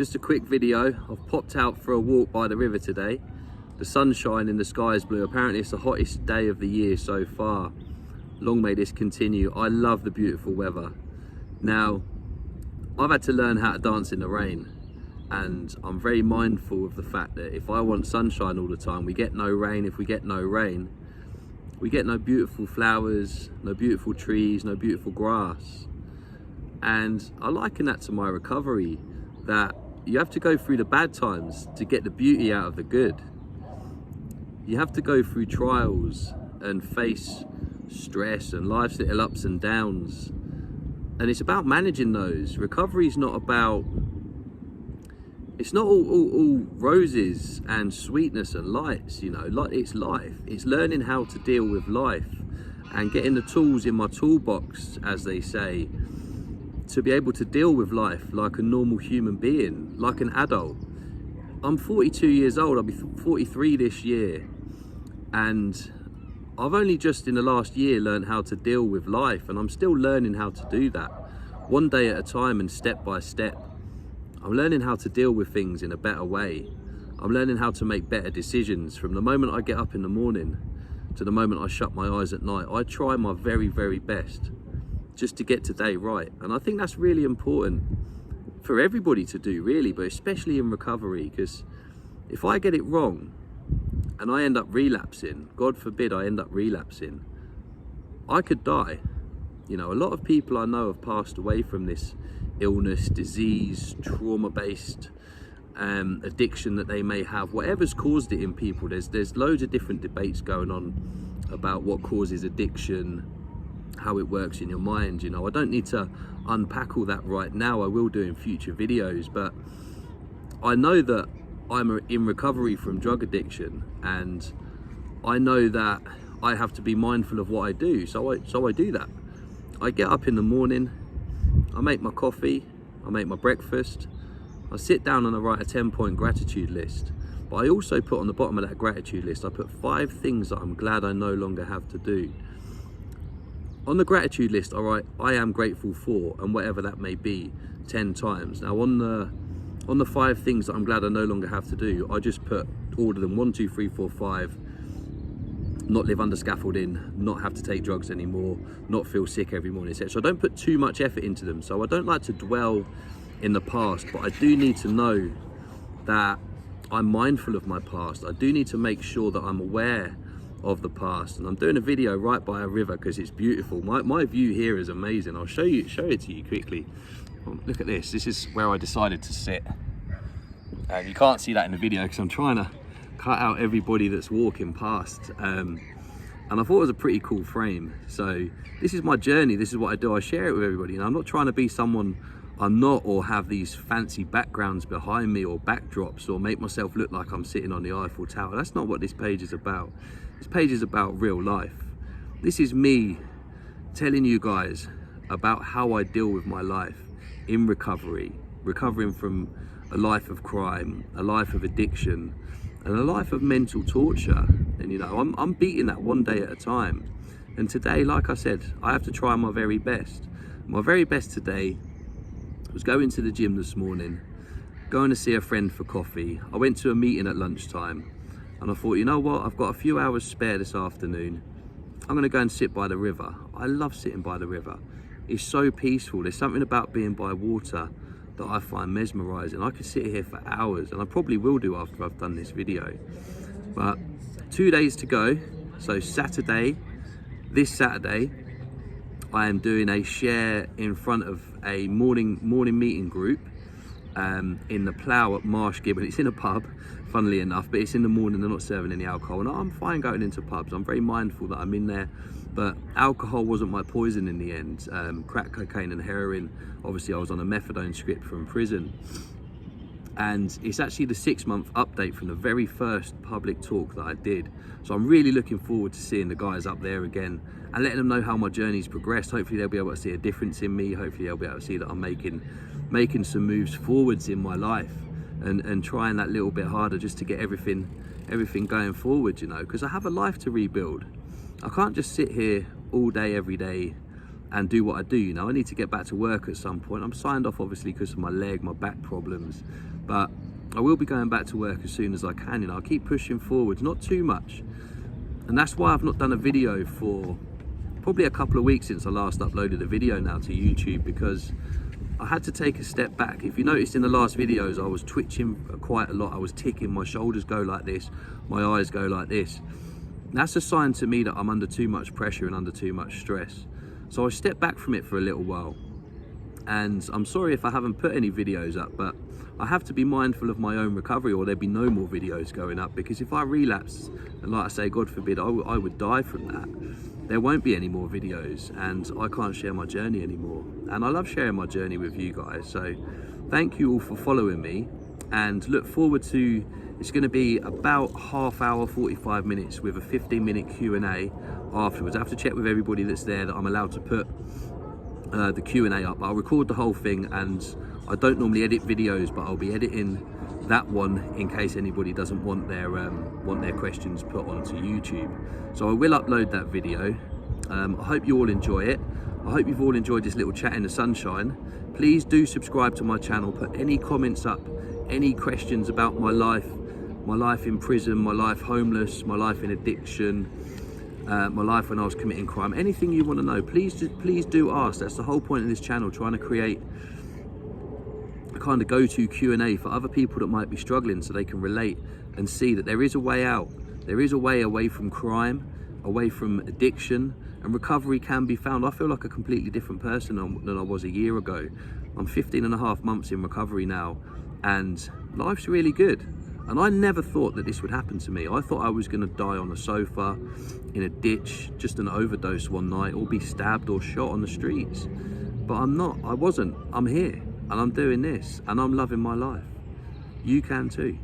Just a quick video. I've popped out for a walk by the river today. The sun's shining, the sky is blue. Apparently it's the hottest day of the year so far. Long may this continue. I love the beautiful weather. Now, I've had to learn how to dance in the rain, and I'm very mindful of the fact that if I want sunshine all the time, we get no rain. If we get no rain, we get no beautiful flowers, no beautiful trees, no beautiful grass. And I liken that to my recovery, that you have to go through the bad times to get the beauty out of the good. You have to go through trials and face stress and life's little ups and downs. And it's about managing those. Recovery is not about, it's not all roses and sweetness and lights, you know, like it's life. It's learning how to deal with life and getting the tools in my toolbox, as they say, to be able to deal with life like a normal human being, like an adult. I'm 42 years old, I'll be 43 this year, and I've only just in the last year learned how to deal with life, and I'm still learning how to do that, one day at a time and step by step. I'm learning how to deal with things in a better way. I'm learning how to make better decisions. From the moment I get up in the morning to the moment I shut my eyes at night, I try my very, very best just to get today right. And I think that's really important for everybody to do, really, but especially in recovery, because if I get it wrong and I end up relapsing, God forbid I end up relapsing, I could die. You know, a lot of people I know have passed away from this illness, disease, trauma-based addiction that they may have, whatever's caused it in people. There's loads of different debates going on about what causes addiction, how it works in your mind. You know, I don't need to unpack all that right now. I will do in future videos, but I know that I'm in recovery from drug addiction, and I know that I have to be mindful of what I do. So I do that. I get up in the morning, I make my coffee, I make my breakfast, I sit down and I write a 10-point gratitude list. But I also put on the bottom of that gratitude list, I put 5 things that I'm glad I no longer have to do. On the gratitude list, I write, I am grateful for, and whatever that may be, 10 times. Now on the 5 things that I'm glad I no longer have to do, I just order them 1, 2, 3, 4, 5. Not live under scaffolding, not have to take drugs anymore, not feel sick every morning, etc. So I don't put too much effort into them. So I don't like to dwell in the past, but I do need to know that I'm mindful of my past. I do need to make sure that I'm aware of the past. And I'm doing a video right by a river because it's beautiful. My view here is amazing. I'll show it to you quickly. Look at this. This is where I decided to sit. And you can't see that in the video because I'm trying to cut out everybody that's walking past. And I thought it was a pretty cool frame. So this is my journey. This is what I do. I share it with everybody. And I'm not trying to be someone I'm not, or have these fancy backgrounds behind me or backdrops, or make myself look like I'm sitting on the Eiffel Tower. That's not what this page is about. This page is about real life. This is me telling you guys about how I deal with my life in recovery, recovering from a life of crime, a life of addiction, and a life of mental torture. And you know, I'm beating that one day at a time. And today, like I said, I have to try my very best. My very best today was going to the gym this morning, going to see a friend for coffee. I went to a meeting at lunchtime, and I thought, you know what, I've got a few hours spare this afternoon. I'm gonna go and sit by the river. I love sitting by the river. It's so peaceful. There's something about being by water that I find mesmerizing. I could sit here for hours, and I probably will do after I've done this video. But 2 days to go. So Saturday, this Saturday, I am doing a share in front of a morning meeting group in the Plough at Marsh Gibbon. It's in a pub, funnily enough, but it's in the morning. They're not serving any alcohol, and I'm fine going into pubs. I'm very mindful that I'm in there, but alcohol wasn't my poison in the end. Crack cocaine and heroin. Obviously I was on a methadone script from prison, and it's actually the 6-month update from the very first public talk that I did. So I'm really looking forward to seeing the guys up there again and letting them know how my journey's progressed. Hopefully they'll be able to see a difference in me. Hopefully they'll be able to see that I'm making some moves forwards in my life, and trying that little bit harder just to get everything going forward, you know, because I have a life to rebuild. I can't just sit here all day, every day, and do what I do. You know, I need to get back to work at some point. I'm signed off obviously because of my leg, my back problems, but I will be going back to work as soon as I can. You know, I'll keep pushing forwards, not too much. And that's why I've not done a video for probably a couple of weeks since I last uploaded a video now to YouTube, because I had to take a step back. If you noticed in the last videos, I was twitching quite a lot. I was ticking, my shoulders go like this, my eyes go like this. That's a sign to me that I'm under too much pressure and under too much stress. So I stepped back from it for a little while. And I'm sorry if I haven't put any videos up, but I have to be mindful of my own recovery, or there'd be no more videos going up. Because if I relapse, and like I say, God forbid, I would die from that, there won't be any more videos, and I can't share my journey anymore. And I love sharing my journey with you guys. So thank you all for following me, and look forward to, it's going to be about half hour, 45 minutes with a 15-minute Q&A afterwards. I have to check with everybody that's there that I'm allowed to put the Q&A up. I'll record the whole thing, and I don't normally edit videos, but I'll be editing that one in case anybody doesn't want their questions put onto YouTube. So I will upload that video. I hope you all enjoy it. I hope you've all enjoyed this little chat in the sunshine. Please do subscribe to my channel, put any comments up, any questions about my life in prison, my life homeless, my life in addiction, my life when I was committing crime, anything you want to know, please do ask. That's the whole point of this channel, trying to create a kind of go-to Q&A for other people that might be struggling, so they can relate and see that there is a way out. There is a way away from crime, away from addiction, and recovery can be found. I feel like a completely different person than I was a year ago. I'm 15.5 months in recovery now, and life's really good. And I never thought that this would happen to me. I thought I was going to die on a sofa, in a ditch, just an overdose one night, or be stabbed or shot on the streets. But I'm not. I wasn't. I'm here, and I'm doing this, and I'm loving my life. You can too.